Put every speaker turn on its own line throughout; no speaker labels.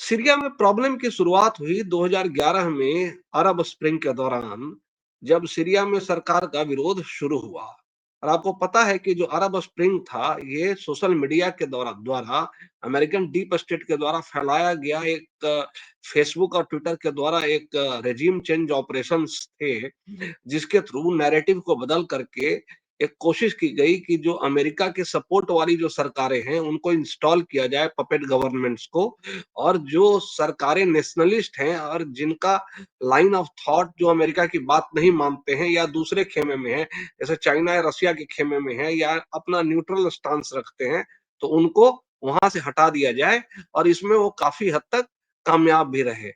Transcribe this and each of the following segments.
Syria में problem की शुरुआत हुई 2011 में अरब स्प्रिंग के दौरान, जब सीरिया में सरकार का विरोध शुरू हुआ। और आपको पता है कि जो अरब स्प्रिंग था, ये सोशल मीडिया के द्वारा अमेरिकन डीप स्टेट के द्वारा फैलाया गया एक फेसबुक और ट्विटर के द्वारा एक रेजिम चेंज ऑपरेशंस थे, जिसके थ्रू नैरेटिव को बदल करके एक कोशिश की गई कि जो अमेरिका के सपोर्ट वाली जो सरकारें हैं, उनको इंस्टॉल किया जाए पपेट गवर्नमेंट्स को, और जो सरकारें नेशनलिस्ट हैं और जिनका लाइन ऑफ थॉट जो अमेरिका की बात नहीं मानते हैं या दूसरे खेमे में है, जैसे चाइना या रशिया के खेमे में है या अपना न्यूट्रल स्टांस रखते हैं, तो उनको वहां से हटा दिया जाए। और इसमें वो काफी हद तक कामयाब भी रहे।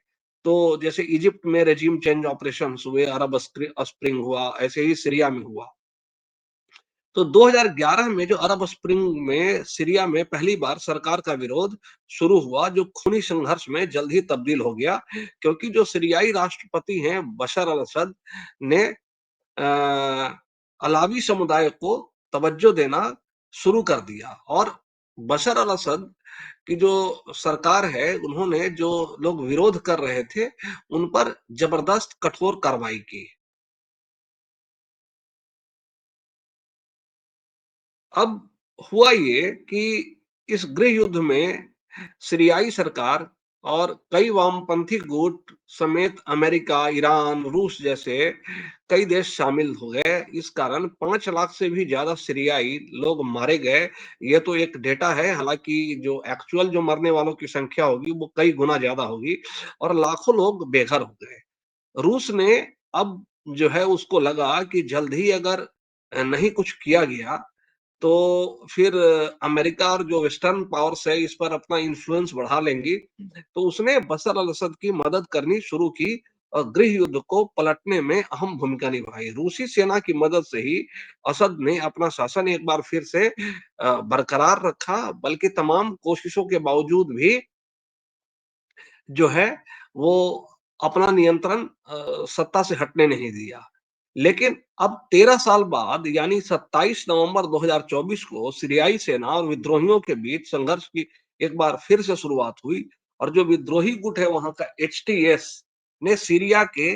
तो जैसे इजिप्ट में रेजिम चेंज ऑपरेशन हुए, अरब स्प्रिंग हुआ, ऐसे ही सीरिया में हुआ। तो 2011 में जो अरब स्प्रिंग में सीरिया में पहली बार सरकार का विरोध शुरू हुआ, जो खूनी संघर्ष में जल्द ही तब्दील हो गया, क्योंकि जो सीरियाई राष्ट्रपति हैं बशर अल असद ने अलावी समुदाय को तवज्जो देना शुरू कर दिया। और बशर अल असद की जो सरकार है, उन्होंने जो लोग विरोध कर रहे थे, उन पर जबरदस्त कठोर कार्रवाई की। अब हुआ ये कि इस गृह युद्ध में सीरियाई सरकार और कई वामपंथी गुट समेत अमेरिका, ईरान, रूस जैसे कई देश शामिल हो गए। इस कारण 5 लाख से भी ज्यादा सीरियाई लोग मारे गए। ये तो एक डेटा है, हालांकि जो एक्चुअल जो मरने वालों की संख्या होगी वो कई गुना ज्यादा होगी, और लाखों लोग बेघर हो गए। रूस ने अब जो है उसको लगा कि जल्द ही अगर नहीं कुछ किया गया, तो फिर अमेरिका और जो वेस्टर्न पावर्स है इस पर अपना इन्फ्लुएंस बढ़ा लेंगी। तो उसने बशर अल असद की मदद करनी शुरू की और गृह युद्ध को पलटने में अहम भूमिका निभाई। रूसी सेना की मदद से ही असद ने अपना शासन एक बार फिर से बरकरार रखा, बल्कि तमाम कोशिशों के बावजूद भी जो है वो अपना नियंत्रण सत्ता से हटने नहीं दिया। लेकिन अब 13 साल बाद यानी 27 नवंबर 2024 को सीरियाई सेना और विद्रोहियों के बीच संघर्ष की एक बार फिर से शुरुआत हुई। और जो विद्रोही गुट है वहां का एचटीएस ने सीरिया के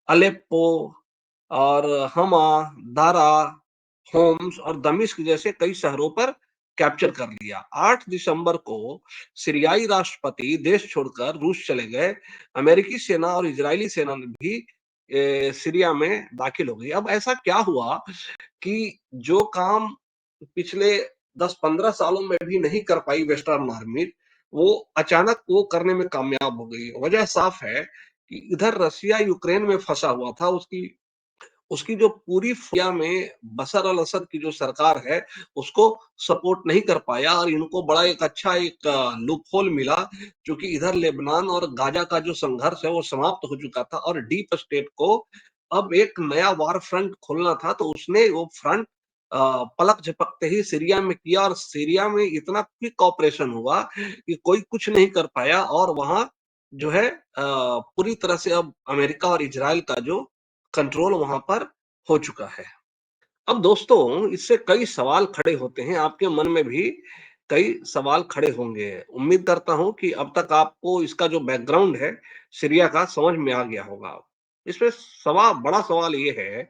अलेप्पो और हमा, दारा, होम्स और दमिश्क जैसे कई शहरों पर कैप्चर कर लिया। 8 दिसंबर को सीरियाई राष्ट्रपति देश छोड़कर रूस चले गए। अमेरिकी सेना और इजरायली सेना ने भी सीरिया में दाखिल हो गई। अब ऐसा क्या हुआ कि जो काम पिछले 10-15 सालों में भी नहीं कर पाई वेस्टर्न आर्मी, वो अचानक वो करने में कामयाब हो गई। वजह साफ है कि इधर रसिया यूक्रेन में फंसा हुआ था, उसकी उसकी जो पूरी फुया में बशर अल असद की जो सरकार है, उसको सपोर्ट नहीं कर पाया, और इनको बड़ा एक अच्छा एक लूप होल मिला, क्योंकि इधर लेबनान और गाजा का जो संघर्ष है वो समाप्त हो चुका था और डीप स्टेट को अब एक नया वार फ्रंट खोलना था। तो उसने वो फ्रंट पलक झपकते ही सीरिया में किया, और सीरिया में इतना क्विक ऑपरेशन हुआ कि कोई कुछ नहीं कर पाया, और वहां जो है पूरी तरह से अब अमेरिका और इजराइल का जो कंट्रोल वहां पर हो चुका है। अब दोस्तों, इससे कई सवाल खड़े होते हैं, आपके मन में भी कई सवाल खड़े होंगे। उम्मीद करता हूं कि अब तक आपको इसका जो बैकग्राउंड है सीरिया का समझ में आ गया होगा। इसमें बड़ा सवाल ये है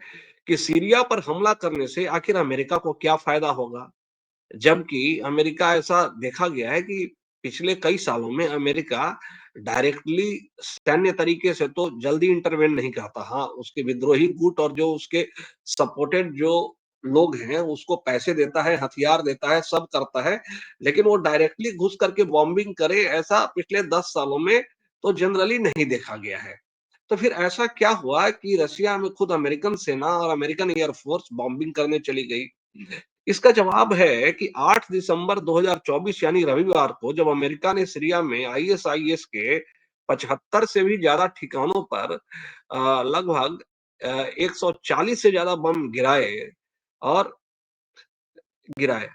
कि सीरिया पर हमला करने से आखिर अमेरिका को क्या फायदा होगा? जबकि अमेरिका, ऐसा देखा गया है कि पिछले कई सालों में अमेरिका डायरेक्टली सैन्य तरीके से तो जल्दी इंटरवेन नहीं करता। हाँ, उसके विद्रोही गुट और जो उसके सपोर्टेड जो लोग हैं, उसको पैसे देता है, हथियार देता है, सब करता है। लेकिन वो डायरेक्टली घुस करके बॉम्बिंग करे, ऐसा पिछले 10 सालों में तो जनरली नहीं देखा गया है। तो फिर ऐसा क्या हुआ कि रशिया में खुद अमेरिकन सेना और अमेरिकन एयरफोर्स बॉम्बिंग करने चली गई? इसका जवाब है कि 8 दिसंबर 2024 यानी रविवार को जब अमेरिका ने सीरिया में आईएसआईएस के 75 से भी ज्यादा ठिकानों पर लगभग 140 से ज्यादा बम और गिराए।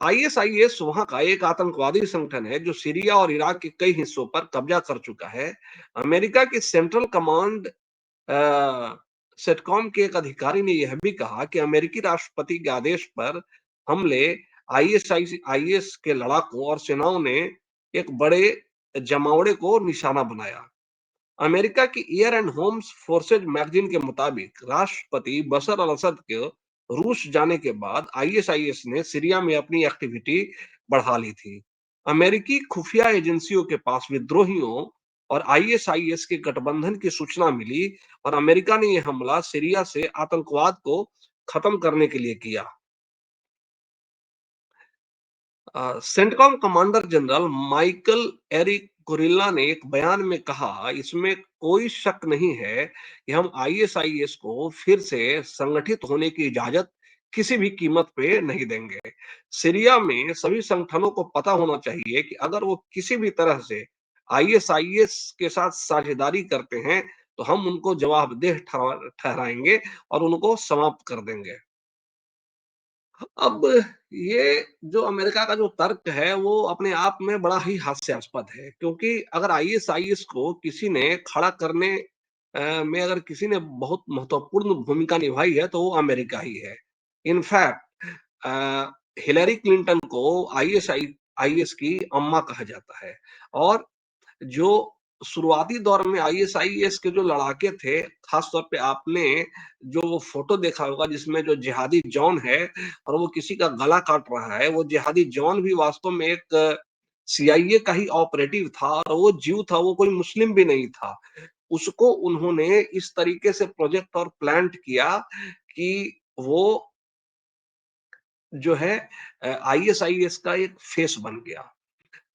आईएसआईएस वहां का एक आतंकवादी संगठन है जो सीरिया और इराक के कई हिस्सों पर कब्जा कर चुका है। अमेरिका की सेंट्रल कमांड सेटकॉम के एक अधिकारी ने यह भी कहा कि अमेरिकी राष्ट्रपति के आदेश पर हमले आईएस के लड़ाकों और सेनाओं ने एक बड़े जमावड़े को निशाना बनाया। अमेरिका की air and homes forces magazine के मुताबिक राष्ट्रपति बशर अल असद के रूस जाने के बाद आईएसआईएस ने सीरिया में अपनी एक्टिविटी बढ़ा ली थी। अमेरिकी खुफिया एजेंसियों के पास विद्रोहियों और आईएसआईएस के गठबंधन की सूचना मिली और अमेरिका ने यह हमला सीरिया से आतंकवाद को खत्म करने के लिए किया। Central commander general Michael Erik Kurilla ने एक बयान में कहा, इसमें कोई शक नहीं है कि हम आईएसआईएस को फिर से संगठित होने की इजाजत किसी भी कीमत पे नहीं देंगे। सीरिया में सभी संगठनों को पता होना चाहिए कि अगर वो किसी भी तरह से आईएसआईएस के साथ साझेदारी करते हैं तो हम उनको जवाबदेह ठहराएंगे और उनको समाप्त कर देंगे। अब ये जो अमेरिका का जो तर्क है वो अपने आप में बड़ा ही हास्यास्पद है, क्योंकि अगर आईएसआईएस को किसी ने खड़ा करने में अगर किसी ने बहुत महत्वपूर्ण भूमिका निभाई है तो वो अमेरिका ही है। इनफैक्ट हिलरी क्लिंटन को आईएस की अम्मा कहा जाता है। और जो शुरुआती दौर में आईएसआईएस के जो लड़ाके थे, खास तौर पे आपने जो वो फोटो देखा होगा जिसमें जो जिहादी जॉन है और वो किसी का गला काट रहा है, वो जिहादी जॉन भी वास्तव में एक सीआईए का ही ऑपरेटिव था और वो जीव था, वो कोई मुस्लिम भी नहीं था। उसको उन्होंने इस तरीके से प्रोजेक्ट और प्लांट किया कि वो जो है आईएसआईएस का एक फेस बन गया।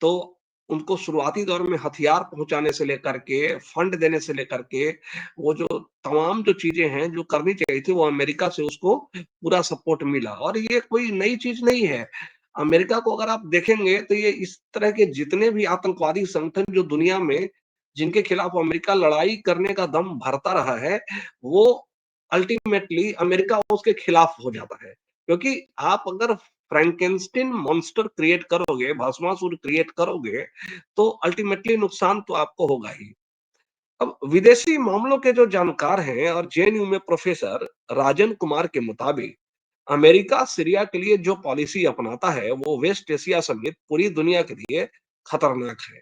तो उनको शुरुआती दौर में हथियार पहुँचाने से लेकर के, फंड देने से लेकर के, वो जो तमाम जो चीज़ें हैं, जो करनी चाहिए थी, वो अमेरिका से उसको पूरा सपोर्ट मिला और ये कोई नई चीज़ नहीं है। अमेरिका को अगर आप देखेंगे, तो ये इस तरह के जितने भी आतंकवादी संगठन जो दुनिया में जिनके खिलाफ अमेरिका लड़ाई करने का दम भरता रहा है, वो अल्टीमेटली अमेरिका उसके खिलाफ हो जाता है। क्योंकि आप अगर फ्रैंकेनस्टीन मॉन्स्टर क्रिएट करोगे, भस्मासुर क्रिएट करोगे, तो अल्टीमेटली नुकसान तो आपको होगा ही। अब विदेशी मामलों के जो जानकार हैं और जेएनयू में प्रोफेसर राजन कुमार के मुताबिक अमेरिका सीरिया के लिए जो पॉलिसी अपनाता है, वो वेस्ट एशिया समेत पूरी दुनिया के लिए खतरनाक है।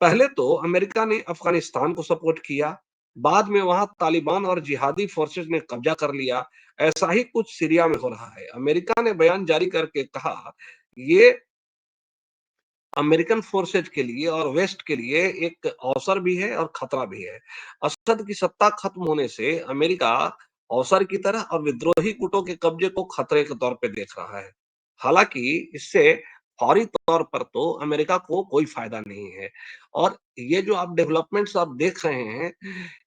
पहले तो अमेरिका ने अफगानिस्तान को सपोर्ट किया, बाद में वहां तालिबान और जिहादी फोर्सेस ने कब्जा कर लिया। ऐसा ही कुछ सीरिया में हो रहा है। अमेरिका ने बयान जारी करके कहा, ये अमेरिकन फोर्सेज के लिए और वेस्ट के लिए एक अवसर भी है और खतरा भी है। असद की सत्ता खत्म होने से अमेरिका अवसर की तरह और विद्रोही गुटों के कब्जे को खतरे के तौर पे देख रहा है। हालांकि इससे फौरी तौर पर तो अमेरिका को कोई फायदा नहीं है। और ये जो आप डेवलपमेंट्स आप देख रहे हैं,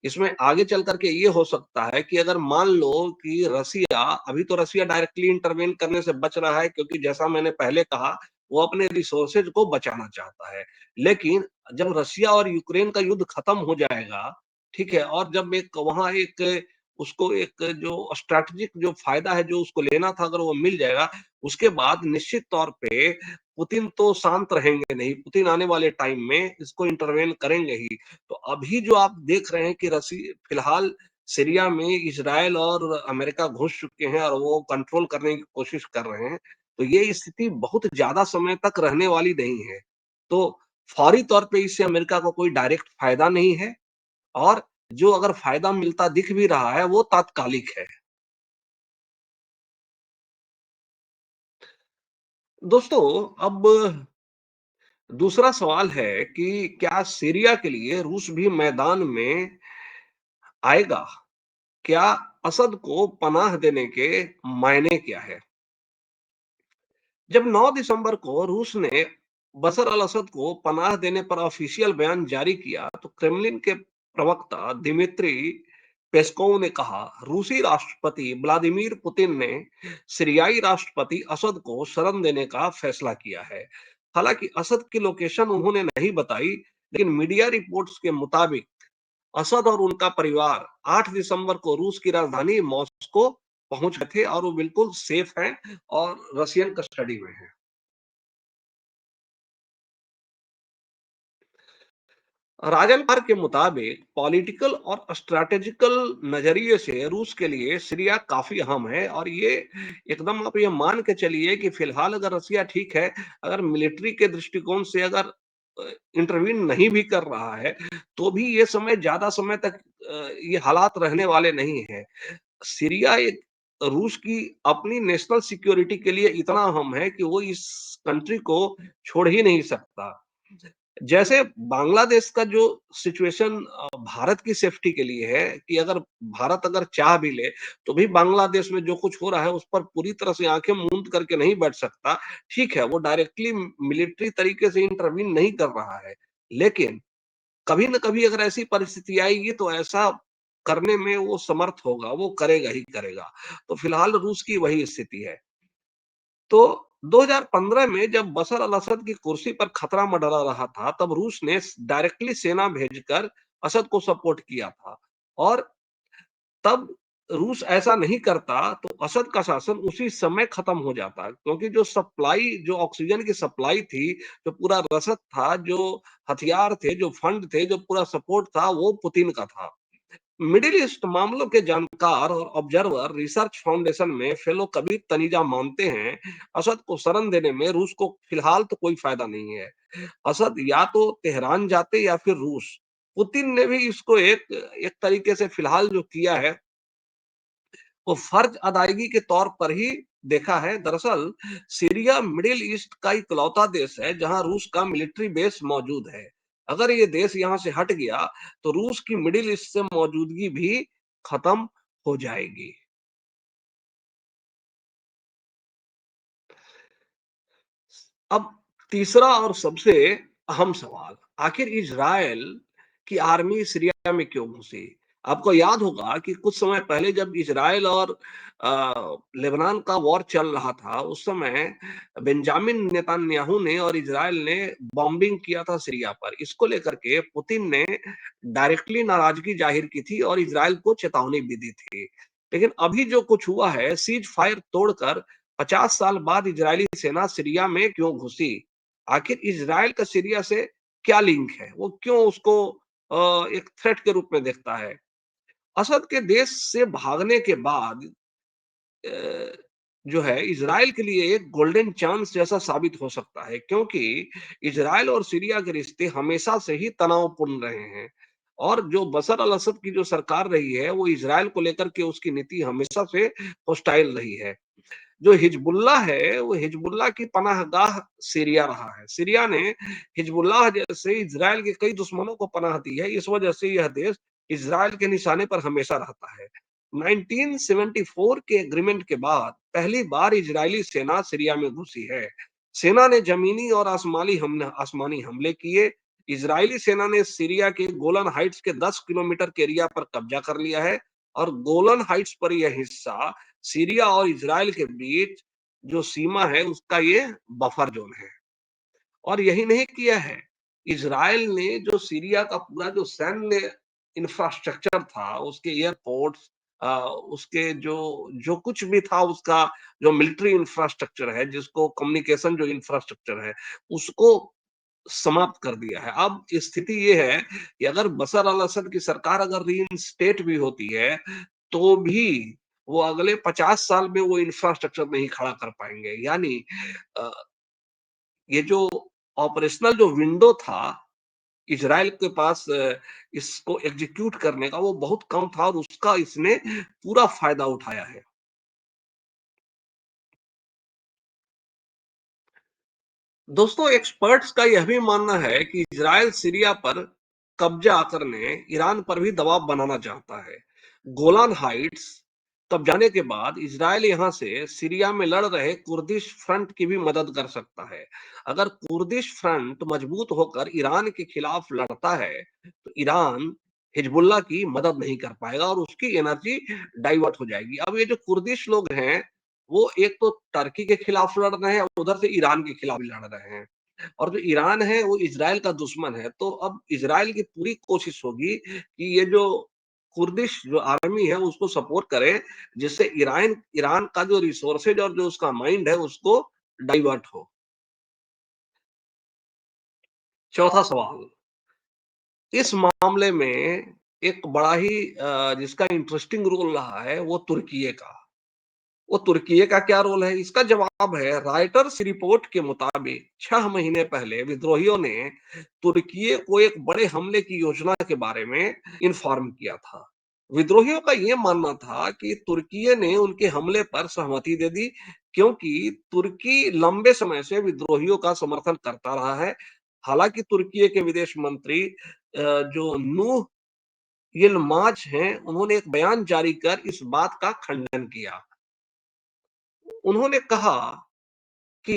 इसमें आगे चल करके ये हो सकता है कि अगर मान लो कि रसिया, अभी तो रसिया डायरेक्टली इंटरवेन करने से बच रहा है, क्योंकि जैसा मैंने पहले कहा, वो अपने रिसोर्सेज को बचाना चाहता है। लेकिन जब रसिया और यूक्रेन का युद्ध खत्म हो जाएगा, ठीक है, और जब एक वहां एक उसको एक जो स्ट्रैटेजिक जो फायदा है जो उसको लेना था, अगर वो मिल जाएगा, उसके बाद निश्चित तौर पे पुतिन तो शांत रहेंगे नहीं। पुतिन आने वाले टाइम में इसको इंटरवेन करेंगे ही। तो अभी जो आप देख रहे हैं कि रसी फिलहाल सीरिया में इजराइल और अमेरिका घुस चुके हैं और वो कंट्रोल करने की कोशिश कर रहे हैं, तो ये स्थिति बहुत ज्यादा समय तक रहने वाली नहीं है। तो फौरी तौर पे इससे अमेरिका को कोई डायरेक्ट फायदा नहीं है और जो अगर फायदा मिलता दिख भी रहा है, वो तात्कालिक है। दोस्तों, अब दूसरा सवाल है कि क्या सीरिया के लिए रूस भी मैदान में आएगा? क्या असद को पनाह देने के मायने क्या है? जब 9 दिसंबर को रूस ने बशर अल असद को पनाह देने पर ऑफिशियल बयान जारी किया, तो क्रेमलिन के प्रवक्ता दिमित्री पेस्कोव ने कहा, रूसी राष्ट्रपति व्लादिमीर पुतिन ने सीरियाई राष्ट्रपति असद को शरण देने का फैसला किया है। हालांकि असद की लोकेशन उन्होंने नहीं बताई, लेकिन मीडिया रिपोर्ट्स के मुताबिक असद और उनका परिवार 8 दिसंबर को रूस की राजधानी मॉस्को पहुंच गए थे और वो बिल्कुल सेफ हैं और रशियन कस्टडी में हैं। राजन के मुताबिक पॉलिटिकल और स्ट्रैटेजिकल नजरिए से रूस के लिए सीरिया काफी अहम है और ये एकदम आप ये मान के चलिए कि फिलहाल अगर रसिया ठीक है, अगर मिलिट्री के दृष्टिकोण से अगर इंटरवीन नहीं भी कर रहा है, तो भी ये समय ज़्यादा समय तक ये हालात रहने वाले नहीं हैं। सीरिया एक रूस की अपनी नेशनल सिक्योरिटी के लिए इतना अहम है कि वो इस कंट्री को छोड़ ही नहीं सकता। जैसे बांग्लादेश का जो सिचुएशन भारत की सेफ्टी के लिए है कि अगर भारत अगर चाह भी ले, तो भी बांग्लादेश में जो कुछ हो रहा है, उस पर पूरी तरह से आँखें मूंद करके नहीं बैठ सकता। ठीक है, वो डायरेक्टली मिलिट्री तरीके से इंटरवीन नहीं कर रहा है, लेकिन कभी न कभी अगर ऐसी परिस्थिति आएगी, तो ऐसा करने में वो समर्थ होगा, वो करेगा ही करेगा। तो फिलहाल रूस की वही स्थिति है। तो 2015 में जब बशर अल-असद की कुर्सी पर खतरा मंडरा रहा था, तब रूस ने डायरेक्टली सेना भेजकर असद को सपोर्ट किया था और तब रूस ऐसा नहीं करता, तो असद का शासन उसी समय खत्म हो जाता। क्योंकि जो ऑक्सीजन की सप्लाई थी, जो पूरा रसद था, जो हथियार थे, जो फंड थे, जो पूरा सपोर्ट था, वो पुतिन का था। मिडिल ईस्ट मामलों के जानकार और ऑब्जर्वर रिसर्च फाउंडेशन में फेलो कबीर तनीजा मानते हैं, असद को शरण देने में रूस को फिलहाल तो कोई फायदा नहीं है। असद या तो तेहरान जाते या फिर रूस। पुतिन ने भी इसको एक एक तरीके से फिलहाल जो किया है, वो फर्ज अदायगी के तौर पर ही देखा है। दरअसल सीरिया मिडिल ईस्ट का इकलौता देश है जहां रूस का मिलिट्री बेस मौजूद है। अगर ये देश यहां से हट गया, तो रूस की मिडिल ईस्ट से मौजूदगी भी खत्म हो जाएगी। अब तीसरा और सबसे अहम सवाल, आखिर इज़राइल की आर्मी सीरिया में क्यों घुसी? आपको याद होगा कि कुछ समय पहले जब इज़राइल और लेबनान का वॉर चल रहा था, उस समय बेंजामिन नेतन्याहू ने और इज़राइल ने बॉम्बिंग किया था सीरिया पर। इसको लेकर के पुतिन ने डायरेक्टली नाराज़गी ज़ाहिर की थी और इज़राइल को चेतावनी भी दी थी। लेकिन अभी जो कुछ हुआ है, सीज़ फायर तोड़कर 50 साल बाद इजरायली सेना सीरिया में क्यों घुसी? आखिर इजराइल का सीरिया से क्या लिंक है? वो क्यों उसको एक थ्रेट के रूप में देखता है? असद के देश से भागने के बाद अ, जो है इजराइल के लिए एक गोल्डन चांस जैसा साबित हो सकता है, क्योंकि इजराइल और सीरिया के रिश्ते हमेशा से ही तनावपूर्ण रहे हैं और जो बशर अल असद की जो सरकार रही है, वो इजराइल को लेकर के उसकी नीति हमेशा से हॉस्टाइल रही है। जो हिजबुल्लाह है, वो हिजबुल्लाह की पनाहगाह सीरिया रहा है। सीरिया ने हिजबुल्लाह जैसे इज़राइल के कई दुश्मनों को पनाह दी है। इस वजह से यह देश इज़राइल के निशाने पर हमेशा रहता है। 1974 के एग्रीमेंट के बाद पहली बार इजरायली सेना सीरिया में घुसी है। सेना ने जमीनी और आसमानी हमले किए। इजरायली सेना ने सीरिया के गोलन हाइट्स के 10 किलोमीटर के एरिया पर कब्जा कर लिया है और गोलन हाइट्स पर यह हिस्सा सीरिया और इजराइल के बीच जो सीमा है, उसका ये बफर जोन है। और यही नहीं किया है, इजराइल ने जो सीरिया का पूरा जो सैन्य इंफ्रास्ट्रक्चर था, उसके एयरपोर्ट्स उसके जो जो कुछ भी था, उसका जो मिलिट्री इंफ्रास्ट्रक्चर है, जिसको कम्युनिकेशन जो इंफ्रास्ट्रक्चर है, उसको समाप्त कर दिया है। अब स्थिति ये है कि अगर बशर अल असद की सरकार अगर रीइंस्टेट भी होती है, तो भी वो अगले 50 साल में वो इंफ्रास्ट्रक्चर नहीं खड़ा कर पाएँगे। यानी अ, ये जो ऑपरेशनल जो विंडो था इज़राइल के पास इसको एग्ज़ीक्यूट करने का, वो बहुत कम था और उसका इसने पूरा फ़ायदा उठाया है। दोस्तों, एक्सपर्ट्स का यह भी मानना है कि इजरायल सीरिया पर कब्जा करने ईरान पर भी दबाव बनाना चाहता है। गोलान हाइट्स कब्जाने के बाद इजरायल यहां से सीरिया में लड़ रहे कुर्दिश फ्रंट की भी मदद कर सकता है। अगर कुर्दिश फ्रंट मजबूत होकर ईरान के खिलाफ लड़ता है, तो ईरान हिजबुल्लाह की मदद नहीं कर पाएगा और उसकी एनर्जी डाइवर्ट हो जाएगी। अब ये जो कुर्दिश लोग हैं, वो एक तो टर्की के खिलाफ लड़ रहे हैं और उधर से ईरान के खिलाफ भी लड़ रहे हैं और जो ईरान है वो इजराइल का दुश्मन है। तो अब इजराइल की पूरी कोशिश होगी कि ये जो कुर्दिश जो आर्मी है उसको सपोर्ट करे, जिससे ईरान ईरान का जो रिसोर्सेज और जो उसका माइंड है उसको डाइवर्ट हो। चौथा सवाल, इस मामले में एक बड़ा ही जिसका इंटरेस्टिंग रोल रहा है वो तुर्की का। वो तुर्की का क्या रोल है? इसका जवाब है, रॉयटर्स रिपोर्ट के मुताबिक 6 महीने पहले विद्रोहियों ने तुर्की को एक बड़े हमले की योजना के बारे में इन्फॉर्म किया था। विद्रोहियों का यह मानना था कि तुर्की ने उनके हमले पर सहमति दे दी, क्योंकि तुर्की लंबे समय से विद्रोहियों का समर्थन करता रहा है। हालांकि तुर्की के विदेश मंत्री जो नूह यिल्माज हैं, उन्होंने एक बयान जारी कर इस बात का खंडन किया। उन्होंने कहा कि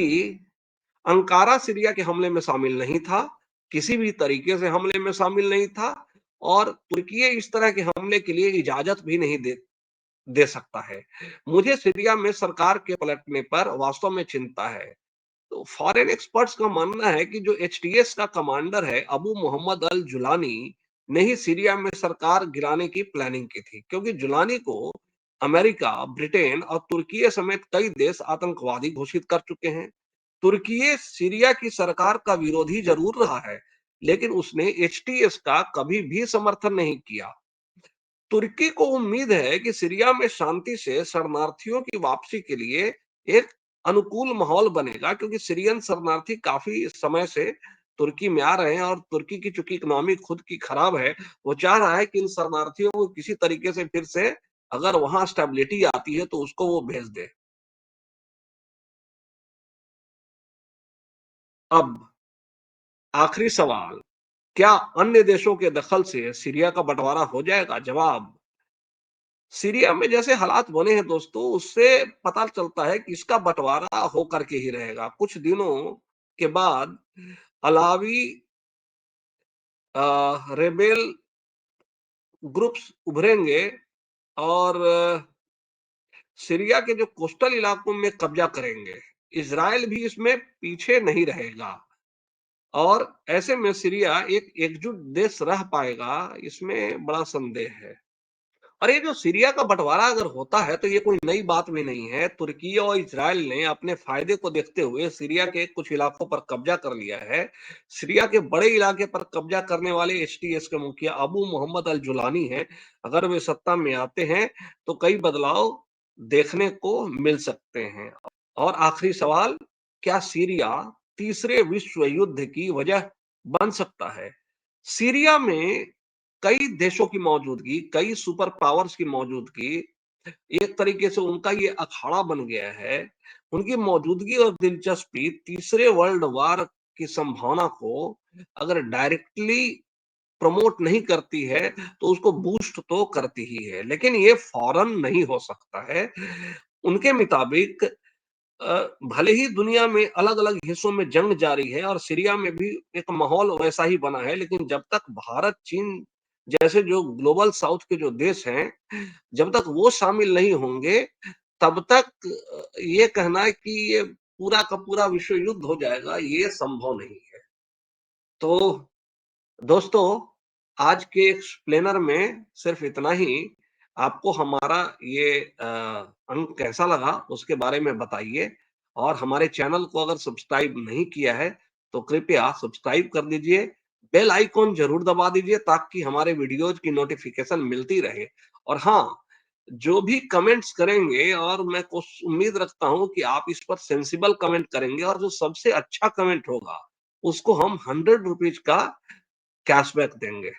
अंकारा सीरिया के हमले में शामिल नहीं था, किसी भी तरीके से हमले में शामिल नहीं था, और तुर्की इस तरह के हमले के लिए इजाजत भी नहीं दे दे सकता है। मुझे सीरिया में सरकार के पलटने पर वास्तव में चिंता है। तो फॉरेन एक्सपर्ट्स का मानना है कि जो एचटीएस का कमांडर है, अबू मोहम्मद अल जुलानी, ने ही सीरिया में सरकार गिराने की प्लानिंग की थी, क्योंकि जुलानी को अमेरिका, ब्रिटेन और तुर्की समेत कई देश आतंकवादी घोषित कर चुके हैं। तुर्की सीरिया की सरकार का विरोधी जरूर रहा है, लेकिन उसने एचटीएस का कभी भी समर्थन नहीं किया। तुर्की को उम्मीद है कि सीरिया में शांति से शरणार्थियों की वापसी के लिए एक अनुकूल माहौल बनेगा, क्योंकि सीरियन शरणार्थी काफी समय से तुर्की में आ रहे हैं, और तुर्की की चूंकि इकोनॉमी खुद की खराब है, वो चाह रहा है कि इन शरणार्थियों को किसी तरीके से फिर से, अगर वहां स्टेबिलिटी आती है तो उसको वो भेज दे। अब आखिरी सवाल, क्या अन्य देशों के दखल से सीरिया का बंटवारा हो जाएगा? जवाब, सीरिया में जैसे हालात बने हैं दोस्तों, उससे पता चलता है कि इसका बंटवारा होकर के ही रहेगा। कुछ दिनों के बाद अलावी रेबेल ग्रुप्स उभरेंगे, और सीरिया के जो कोस्टल इलाकों में कब्जा करेंगे। इजराइल भी इसमें पीछे नहीं रहेगा, और ऐसे में सीरिया एक एकजुट देश रह पाएगा, इसमें बड़ा संदेह है। और ये जो सीरिया का बंटवारा अगर होता है, तो ये कोई नई बात भी नहीं है। तुर्की और इजराइल ने अपने फायदे को देखते हुए सीरिया के कुछ इलाकों पर कब्जा कर लिया है। सीरिया के बड़े इलाके पर कब्जा करने वाले एचटीएस के मुखिया अबू मोहम्मद अल जुलानी हैं। अगर वे सत्ता में आते हैं, तो कई बदलाव देखने को मिल सकते हैं। और आखिरी सवाल, क्या सीरिया तीसरे विश्व युद्ध की वजह बन सकता है? सीरिया में कई देशों की मौजूदगी, कई सुपर पावर्स की मौजूदगी, एक तरीके से उनका ये अखाड़ा बन गया है। उनकी मौजूदगी और दिलचस्पी तीसरे वर्ल्ड वार की संभावना को अगर डायरेक्टली प्रमोट नहीं करती है, तो उसको बूस्ट तो करती ही है, लेकिन ये फौरन नहीं हो सकता है। उनके मुताबिक भले ही दुनिया में अलग-अलग हिस्सों में जंग जारी है, और सीरिया में भी एक माहौल वैसा ही बना है, लेकिन जब तक भारत, चीन जैसे जो ग्लोबल साउथ के जो देश हैं, जब तक वो शामिल नहीं होंगे, तब तक ये कहना है कि ये पूरा का पूरा विश्व युद्ध हो जाएगा, ये संभव नहीं है। तो दोस्तों, आज के एक्सप्लेनर में सिर्फ इतना ही। आपको हमारा ये अंक कैसा लगा, उसके बारे में बताइए, और हमारे चैनल को अगर सब्सक्राइब नहीं किया है, तो कृपया सब्सक्राइब कर दीजिए। बेल आइकॉन ज़रूर दबा दीजिए, ताकि हमारे वीडियोज़ की नोटिफ़िकेशन मिलती रहे। और हाँ, जो भी कमेंट्स करेंगे, और मैं कोस उम्मीद रखता हूँ कि आप इस पर सेंसिबल कमेंट करेंगे, और जो सबसे अच्छा कमेंट होगा, उसको हम ₹100 का कैशबैक देंगे।